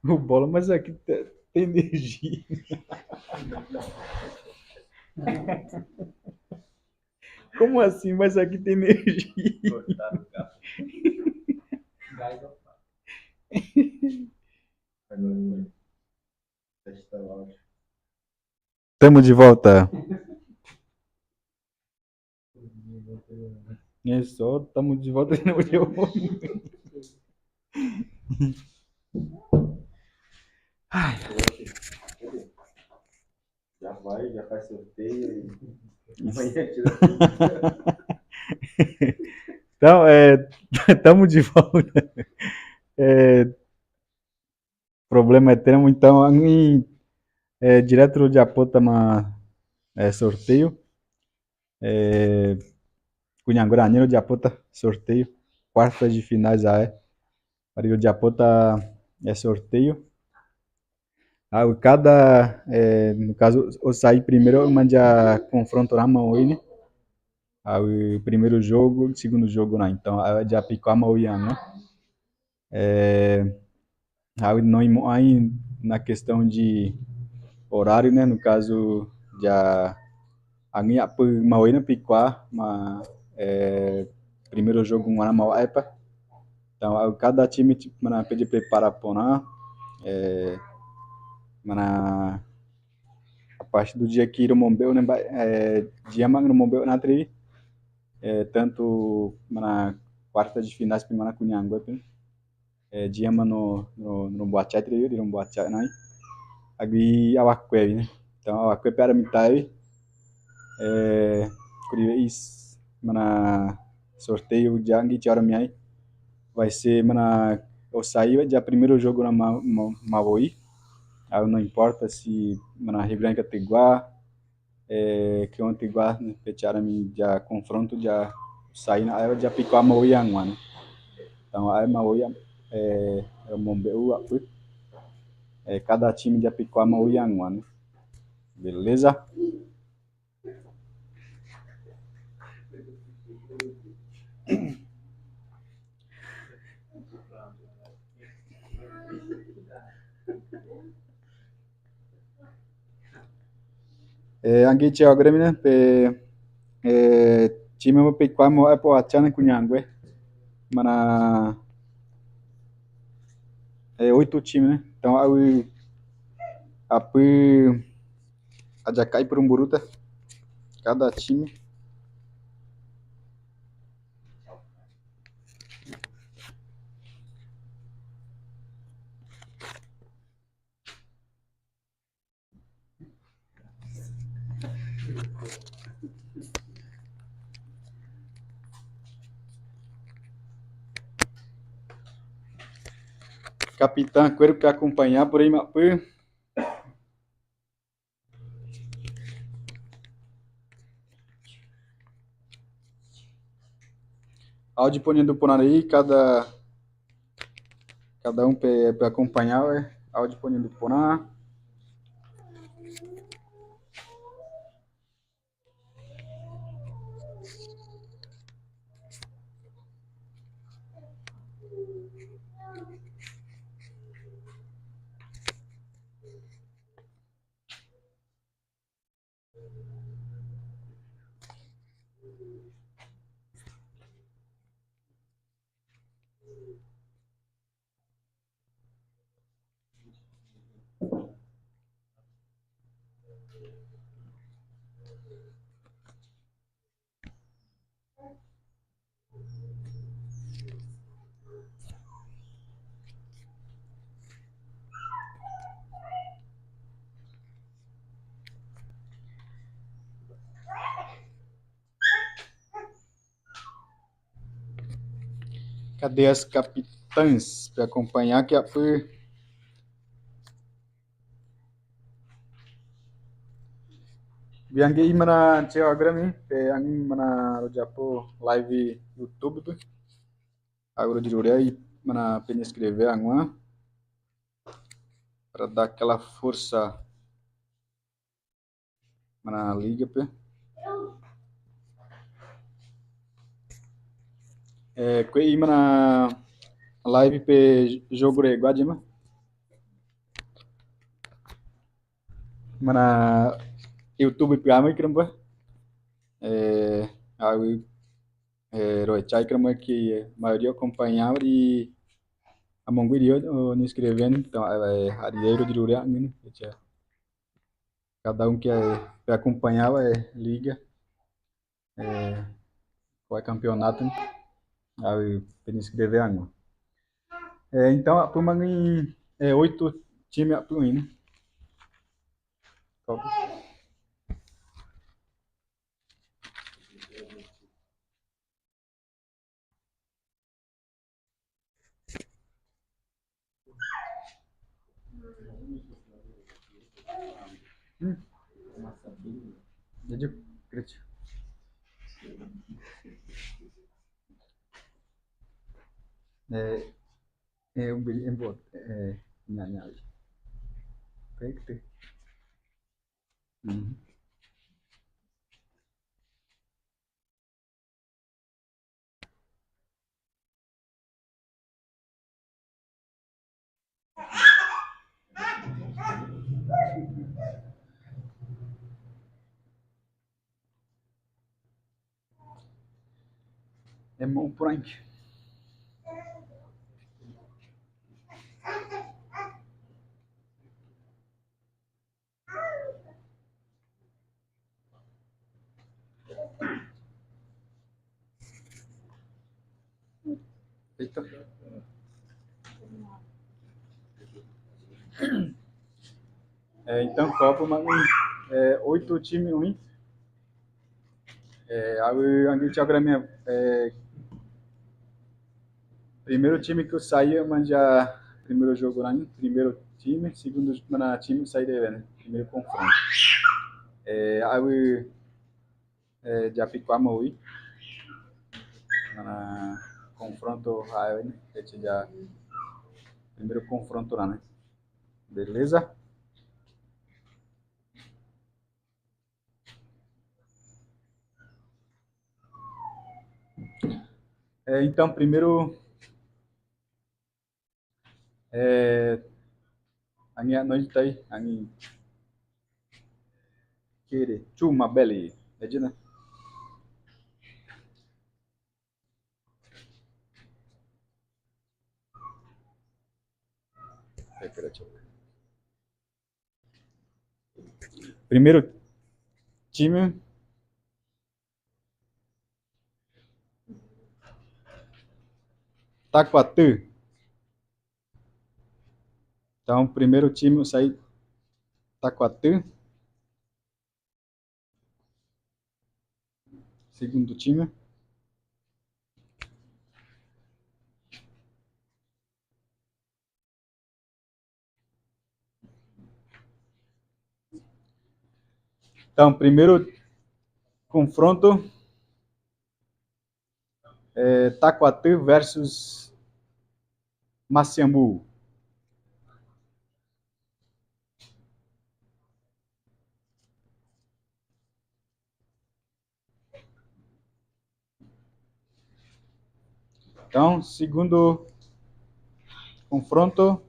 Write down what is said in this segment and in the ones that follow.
O bola, mas aqui tem energia. Como assim? Mas aqui tem energia. Cortaram o cabo. Gás ao fato. Agora foi. Testa o áudio. Tamo de volta. É só, tamo de volta. Já faz sorteio e amanhã tira tudo. Então, tamo de volta. Problema é termo, então, direto de Apo tama sorteio. Cunhanguraniero de Apota, sorteio. Quartas de finais aí. Para o de Apota sorteio. No caso, eu saí primeiro, eu mandei a confronto na mão aí, né? Aí, o primeiro jogo, segundo jogo, não. Então, aí já picou a mão né? Aí, não, aí, na questão de horário, né? No caso, já a minha mauina picou, mas primeiro jogo na mau epa. Então, cada time tipo, mana pede prepara pona, mana a partir do dia que o Mombeu, né, dia mag no Mombeu na tri, tanto mana quarta de finais para mana kunyango, dia mano no boate tri, no boate nai, agi awakwe, né? Então, awakwe para mitai, curioso, mana sorteio de angi tiara miai, vai ser mana eu saí já primeiro jogo na Maui. Aí não importa se na Rio Grande do Sul, que ontem igual pecharam me já confronto já saí na área já picou a Maui né? Então aí Maui é o Mombeu, cada time já picou a Maui né? Beleza? Angin ceo gremi né? Time mo picou a Maui po achana kunyangue. Mana 8 times, né? Então aí a já cai por um buruta cada time. Capitão Coelho que acompanhar por aí, áudio poniendo por aí, cada um para acompanhar, áudio poniendo por aí. Cadê as capitãs para acompanhar que foi Bianchi mana Telegram pe angin mana rojapo live YouTube tu. Agora de aí mana penha escrever angua para dar aquela força mana liga pe. Kwei mana live pe jogo re guadima mana YouTube pe amai kramba au rochai kramba que a maioria acompanhava e a maioria não escrevendo então a dinheiro de lugar né cada um que acompanhava liga qual é campeonato né? Aí para inscrever ano então a turma em 8 times a turma né jadi kerja um bilhão nyanyi baik. É bom por aí. Eita. Então, Copa, mas 8 times ruins. Aí a gente agora mesmo. Primeiro time que eu saía, mas já. Primeiro jogo lá, né? Primeiro time, segundo time saí dele, né? Primeiro confronto. Aí Japiquama Ui. Confronto aí, né? A gente já. Primeiro confronto lá, né? Beleza? Então, primeiro. Ani noite tá aí. Ani. Querer. Chuma, belly. É né? Primeiro time. Taquatu. Então, primeiro time eu saí Taquatu. Segundo time. Então, primeiro confronto Taquatu versus Maciambu. Então, segundo confronto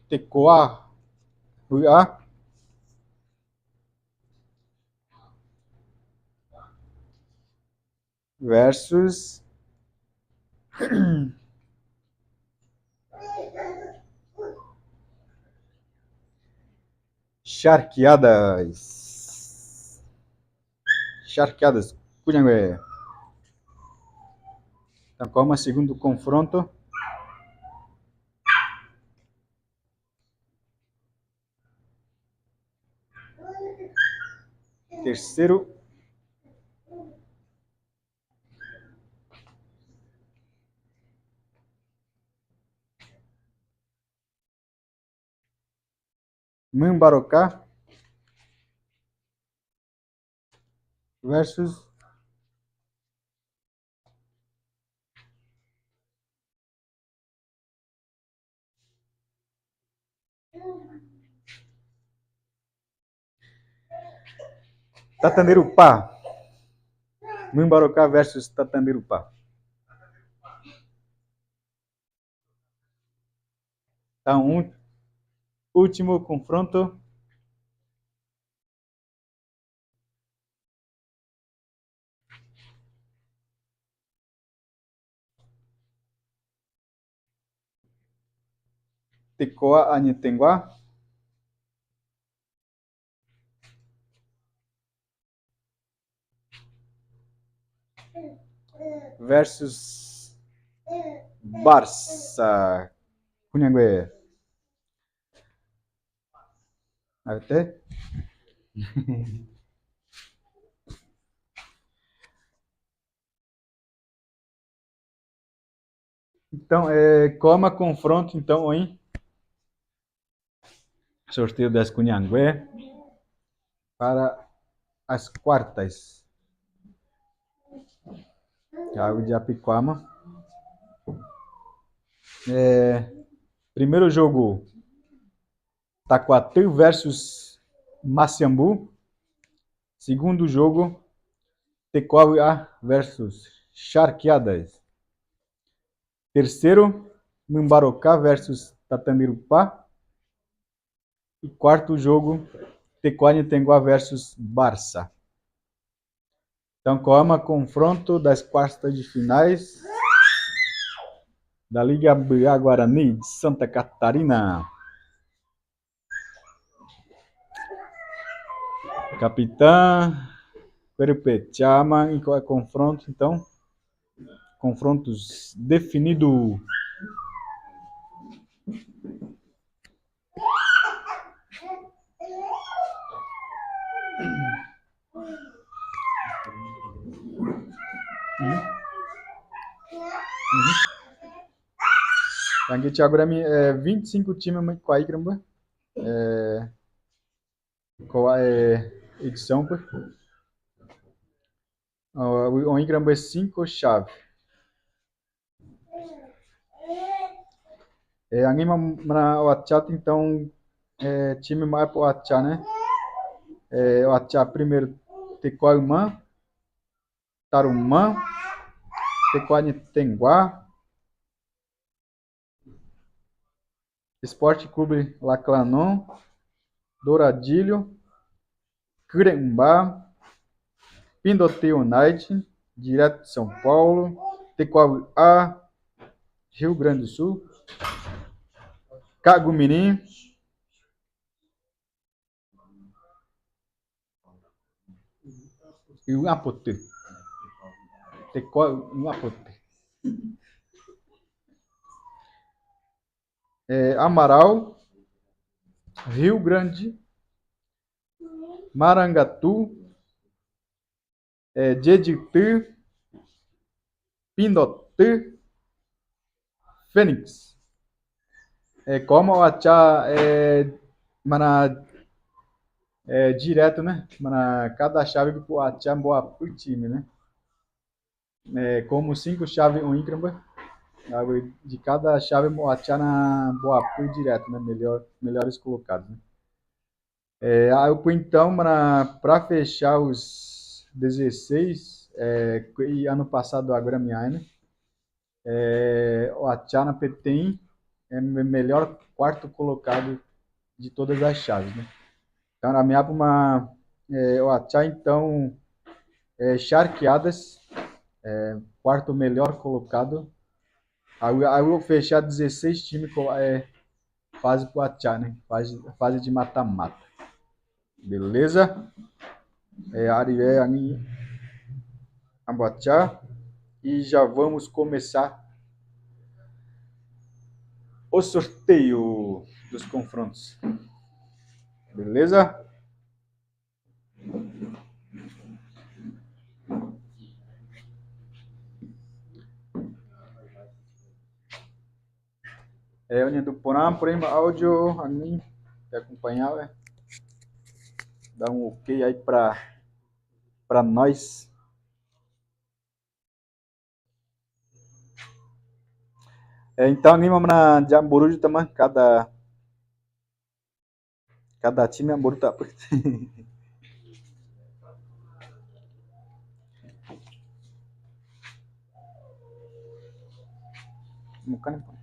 Tecoa Ruiá versus Charqueadas. Charqueadas. Cunhangué. Então, como é o segundo confronto? Terceiro. Mambarocá versus Tatandirupá. Mumbarocá versus Tatandirupá. Então, último confronto. Tecoa Anhetenguá versus Barça. Cunhangue. Até? Então, coma confronto, então, hein? Sorteio das Cunhangue para as quartas. Água de Apiquama. Primeiro jogo, Taquatu versus Maciambu. Segundo jogo, Tecoa versus Charqueadas. Terceiro, Mumbarocá versus Tatandirupá. E quarto jogo, Tecoa versus Barça. Então, coma confronto das quartas de finais da Liga BA Guarani de Santa Catarina. Capitã Querupechama e confronto, então. Confrontos definido. Aqui agora é 25 times com a Igramba. Com a edição. O Igramba é 5 chave. Anima na WhatsApp, então, time mais para o WhatsApp, né? O WhatsApp primeiro, Tecoalmã, Tarumã, Tecoanitenguá, Esporte Clube Laclanon, Douradilho, Crembá, Pindote United, direto de São Paulo, Tecoa, Rio Grande do Sul, Cagumirim, e o Apote. Tecoa, o Apote. Amaral, Rio Grande, Marangatu, Jediti, Pindote, Fênix. Como o Achá direto, né? Cada chave que o Achá boa pro time, né? Como 5 chaves um Incramba, de cada chave o Achá na boa pro direto, né? Melhores colocados, né? Então, para fechar os 16, e ano passado a Gramiai, né? O Achá na Petem é melhor quarto colocado de todas as chaves, né? Então, na minha o Achá, então, Charqueadas, quarto melhor colocado. Aí eu vou fechar 16 times com fase pro Achá, né? Fase de mata-mata. Beleza? Arié, Ani, Amboachá. E já vamos começar o sorteio dos confrontos. Beleza? União do Porã, porém, áudio, a mim, que acompanhar, dá um ok aí para nós. Então, anima na Jamburujo também, cada time Amburu tá. Bukan apa?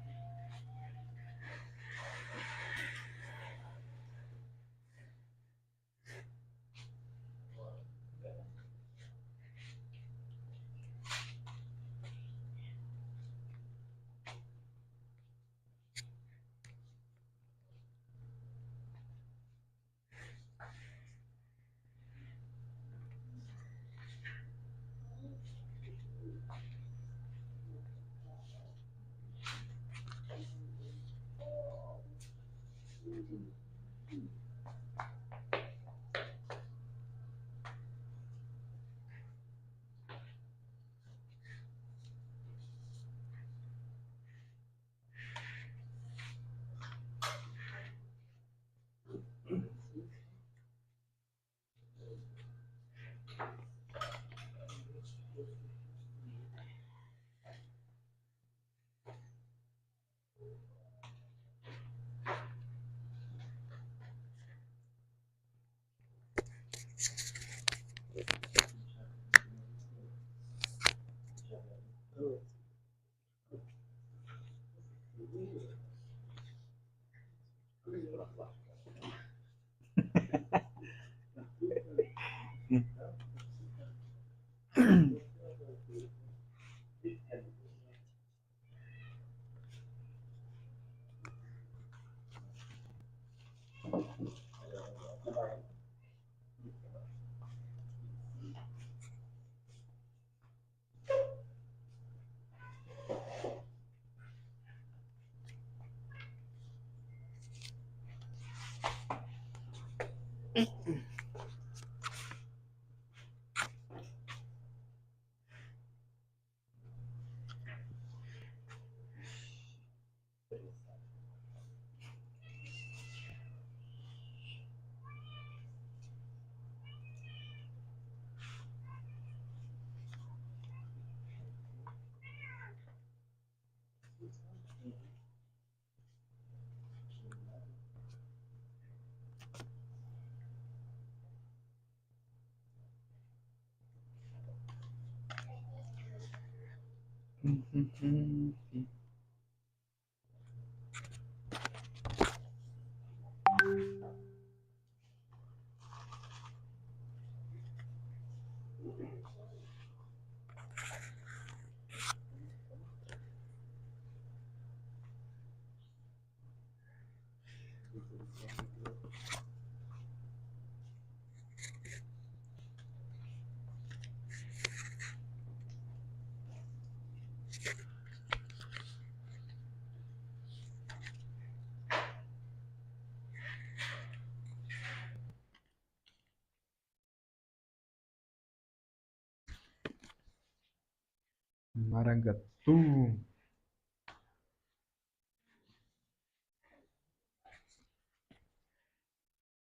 Marangatu.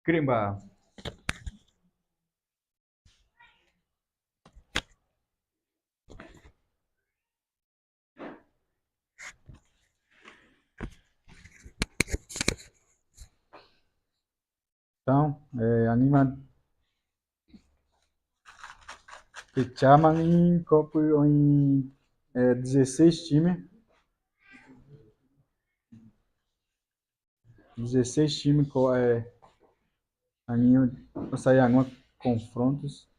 Cremba. Então, anima fechaman em copo em 16 times. 16 times aninho sair alguns confrontos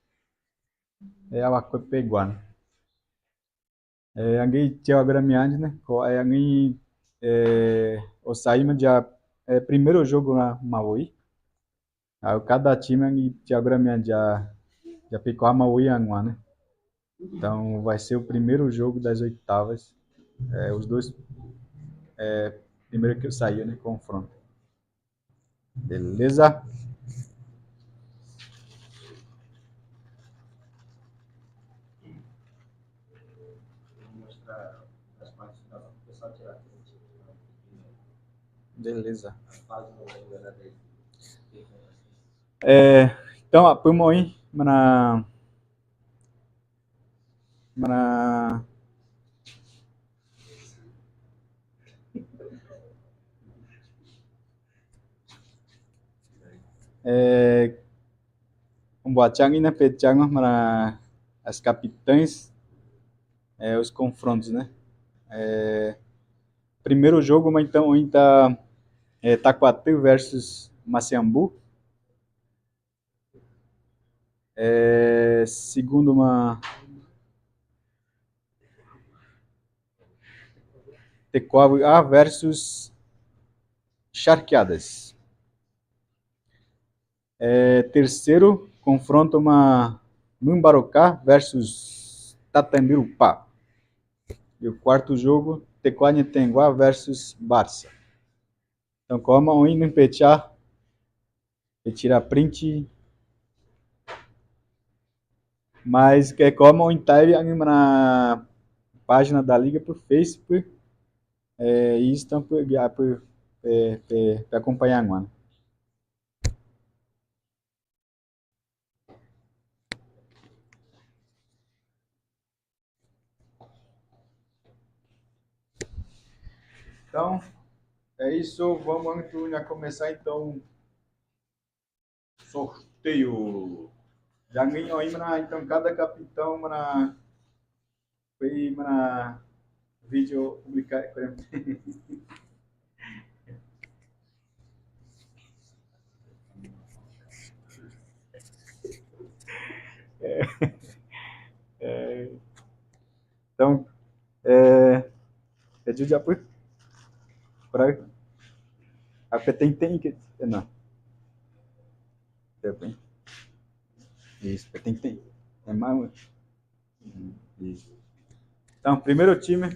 a coisa peguando. Angi tinha gramiante, né? Angi o saímos já primeiro jogo na Maui. Aí cada time angi tinha gramiante já picou a Maui angua, né? Então vai ser o primeiro jogo das oitavas. Os dois primeiro que eu saí, né? Confronto. Beleza? Vou mostrar as partes da pessoal tirar print. Beleza. As fases do verdadeiro. Então, Pumoy, mana um boachang na pechang mana as capitães os confrontos, né? primeiro jogo, mas então ainda Taquatu versus Maciambu. Segundo uma Tecoa versus Charqueadas. Terceiro confronto uma Mumbarocá versus Tatambirupá. E o quarto jogo Tecoanhetenguá versus Barça. Então como um no pechar tirar print, mas que como um time na página da liga por Facebook e estão por acompanhar agora. Então, é isso. Vamos começar então sorteio. Já ganhou aí, então cada capitão foi vídeo publicar. Então, é de já para a tem que não, é bem isso, tem é mais isso. Então, primeiro time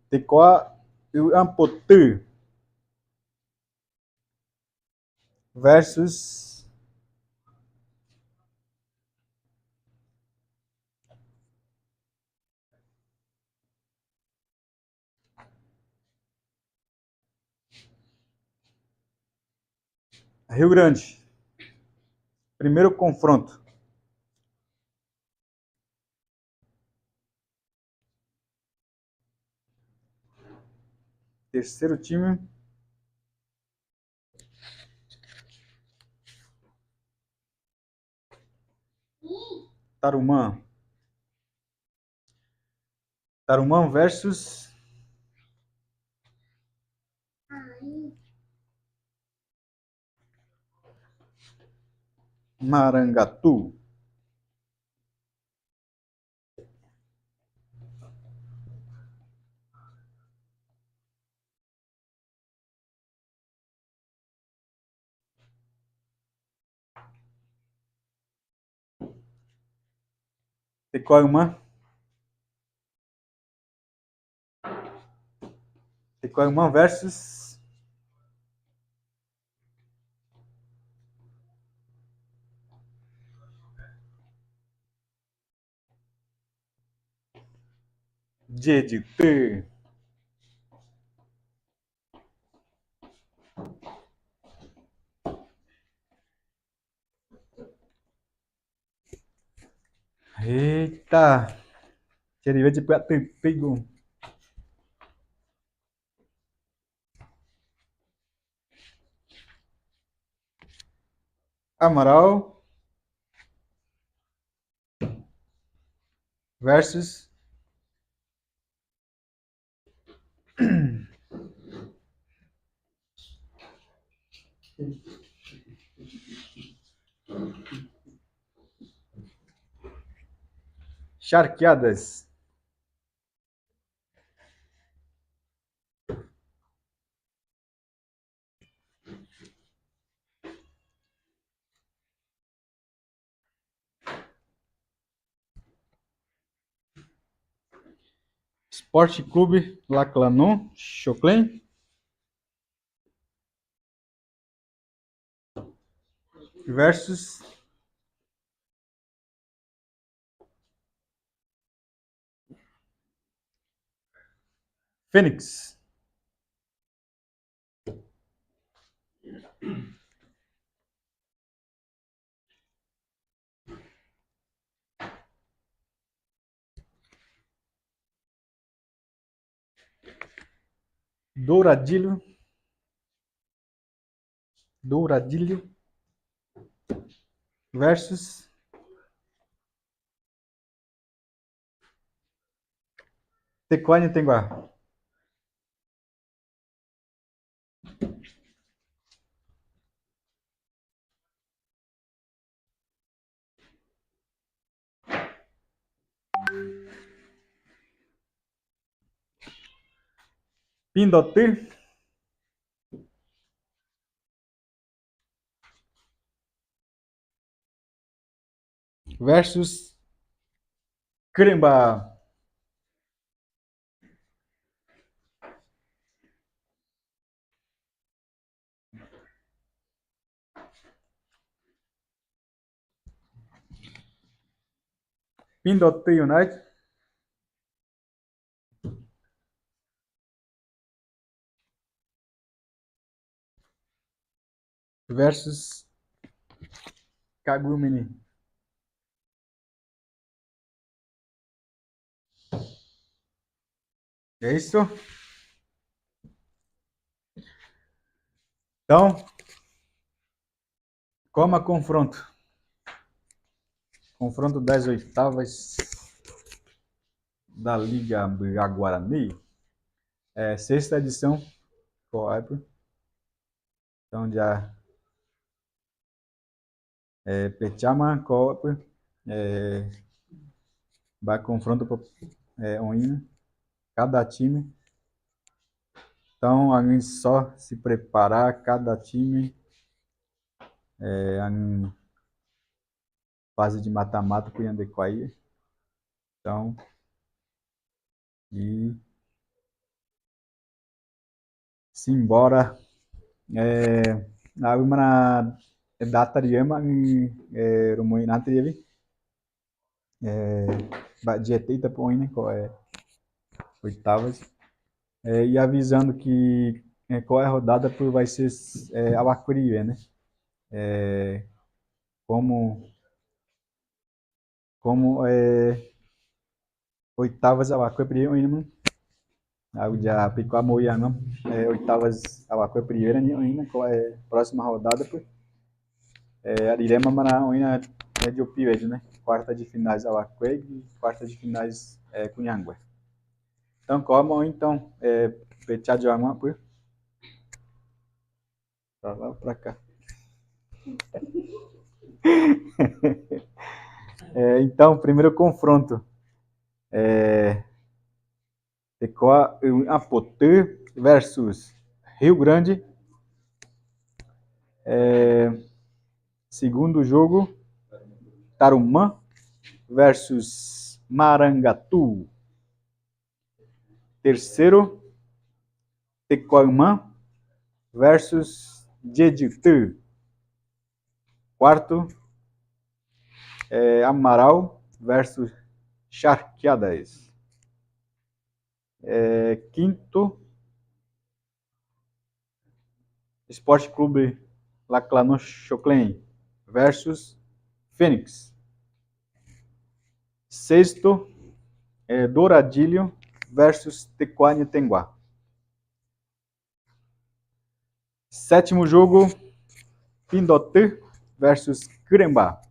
Tecoa e o Ampotu versus Rio Grande. Primeiro confronto. Terceiro time Tarumã. Tarumã versus Marangatu. Tecoiumã. Tecoiumã versus Jedite. Eita! Queria de pego. Amaral versus Charqueadas. Esporte Clube Laclanon, Choclen versus Fênix. Douradilho, versus Tecuani-Tenguá. Pindote versus Cremba. Pindote United versus Kagumini. É isso? Então, coma confronto. Confronto das oitavas da Liga Guarani. Sexta edição. Então já Pechama Coop vai confronto um cada time. Então a gente só se preparar cada time em fase de mata-mata para Yandequaí. Então e simbora na data de ema rumoi nanti ele dietita põe né qual é oitavas e avisando que qual é a rodada por vai ser ao Acuribe, né? Como oitavas ao Acuribe ainda já picou a moia não oitavas ao Acuribe ainda qual é próxima rodada por a dilema mana ainda de Opioid, né? Quarta de finais ao Acuribe, quarta de finais Cunhangue. Então como então pechar de uma por pra lá pra cá. Então, primeiro confronto. Apotê versus Rio Grande. Segundo jogo, Tarumã versus Marangatu. Terceiro, Tecoimã versus Jeditã. Quarto, Amaral versus Charqueadas. Quinto, Esporte Clube Laclano Choclen versus Fênix. Sexto, Douradilho versus Tecuani-Tenguá. Sétimo jogo, Pindote versus Crembá.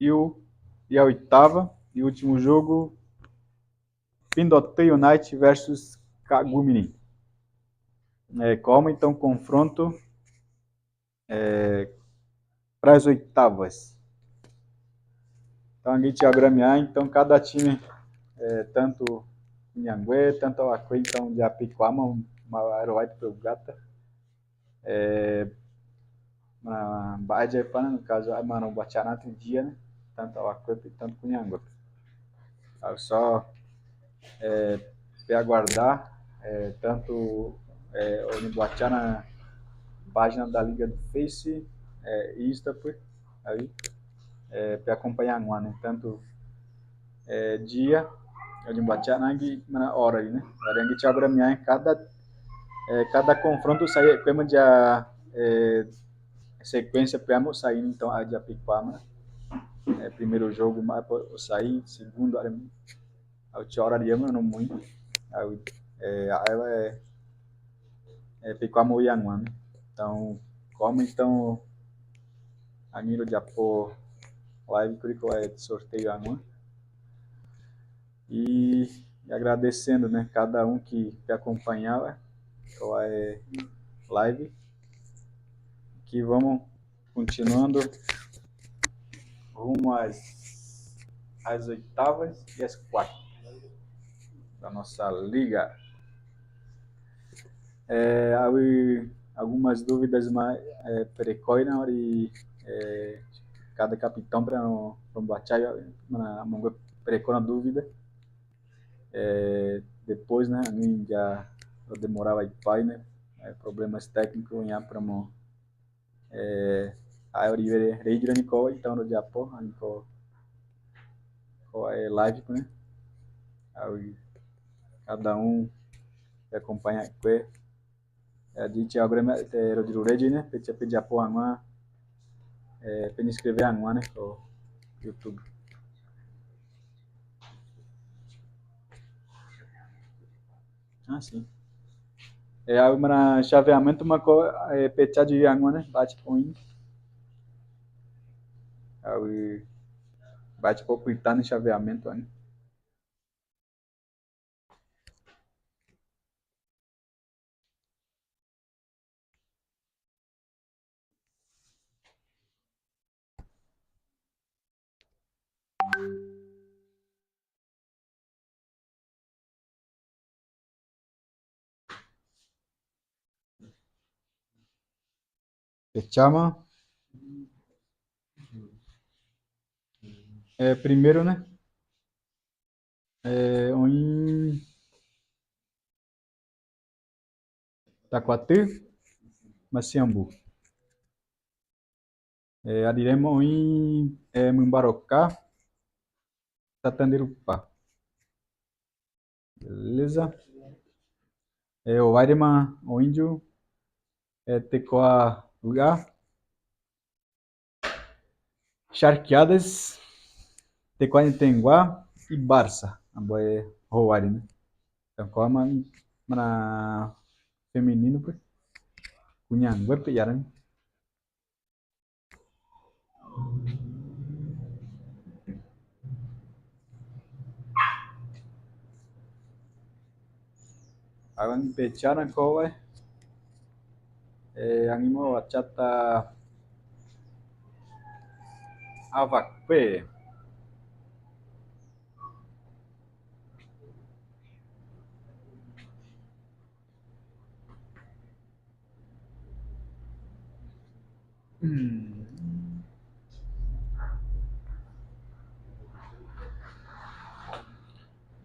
E a oitava e último jogo, Pindote United versus Kagumini. Como então confronto para as oitavas. Então a gente agramear, então cada time, tanto Nhangue, tanto a Acre, então de Apiquama, uma aeroite para o Gata. Na Baía de Ipana, no caso, a Mano Bachanata dia, né? Tanto a Acre, tanto com Nhangue. Só aguardar tanto o Nibuachá na página da Liga do Face e Insta aí para acompanhar um ano, tanto dia o Nibuachá na hora aí, né? A gente abre em cada confronto sai como de sequência para sair então a de Apiquama primeiro jogo mas sair segundo a hora de não muito aí Piquamo Yanguan, né? Então, como então a nível de apoio live currículo é de sorteio Yanguan e agradecendo, né, cada um que acompanhava a live, que vamos continuando rumo às oitavas e às quartas da nossa liga. Algumas dúvidas mais precoinas e cada capitão para não bater na mão precona dúvida depois, né, a mim já demorava pai, né, problemas técnicos em apramo a reide Nico então no Japão Nico é live, né, aí cada um que acompanha que di agora rodiro reide, né, pe Japão angma pe inscrever angma, né, no YouTube. Ah, sim. Aí mana chaveamento uma co pecah de angma, né, bate point aí bate pouco no chaveamento, né. Fechamos. Primeiro, né? Em Taquatu, Maciambu. Adiremos em Mumbarocá, Tatandirupá. Beleza? O Airema, o Índio, Tecoa Lugar, Charqueadas, Tecoa Intenguá e Barça. A boa é Roari, né? Então, como na feminino, Cunhang, vai pegar, né? Agora, pechar na coa, animo a chata Avacpe.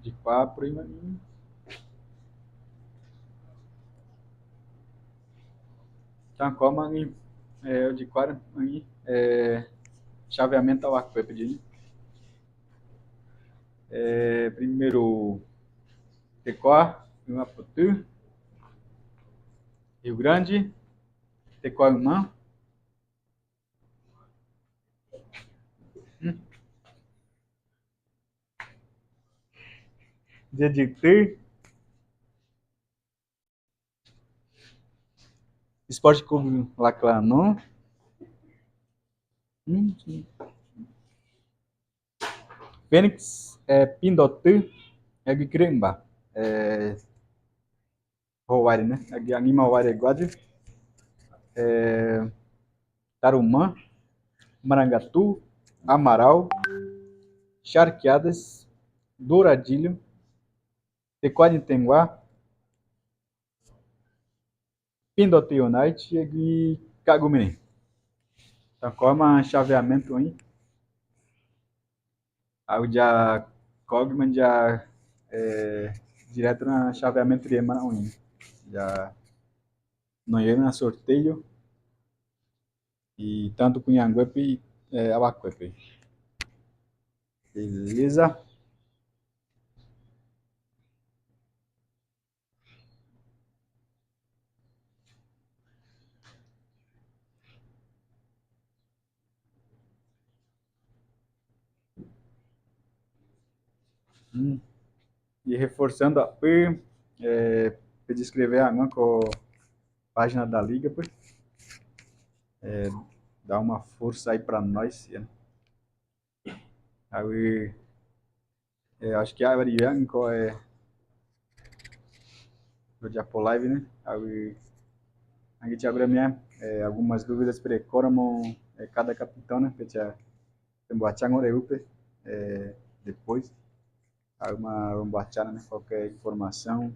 De papo, hein? Então, como de quadro, chaveamento ao arco, pedindo. Primeiro, Tecoa, Imaputu, Rio Grande, Tecoa Humã, DDT, Esporte Clube Laclanon, Fênix, Pindotu, Eguicremba, Howari, né? Anima Howari Guadri, Tarumã, Marangatu, Amaral, Charqueadas, Douradilho, Tecoa de Tenguá, Pindote Unite e Kagumini. Então, como chaveamento aí, aí já Cogman já direto na chaveamento de Manaus. Já não ia na sorteio e tanto com Yanguepe e Abacuepe. Beleza? E reforçando a P, pedir escrever a com página da liga, pô. Dá uma força aí pra nós. Aí, acho que a Ariane do Apple Live, né? Aí, a gente abre algumas dúvidas para como cada capitão, né? Para membuat Oreupe depois. Aí membuat né? Qualquer informação.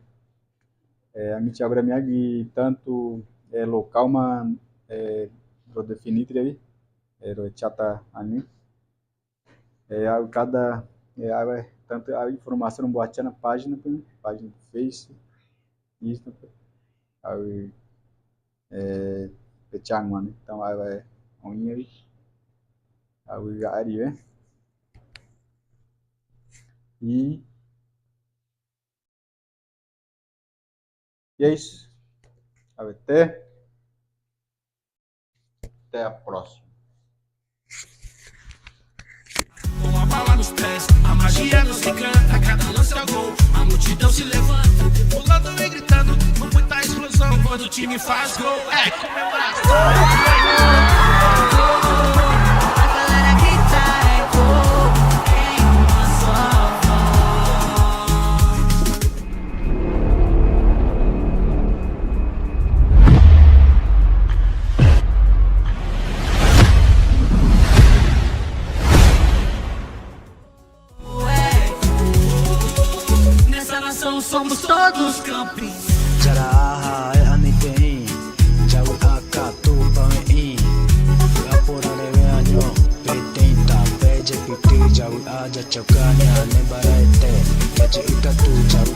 A gente abre tanto local, mas para definir aí, chata ani. Cada tanto a informação membuat na página do Face, isso, aí pecang mana. Então aí vai aí ari e é isso. Até a próxima. Com a bala nos pés, a magia nos encanta, cada lance é gol, a multidão se levanta, pulando e gritando, com muita explosão, quando o time faz gol, comemoração. A galera grita, gol, em uma só somos todos campeões. Jaraha anitein, jawi akatu pamein. Apurane meanyo, petenta peje piti jawi aja chokanya ne baraite. Keje itatu jawi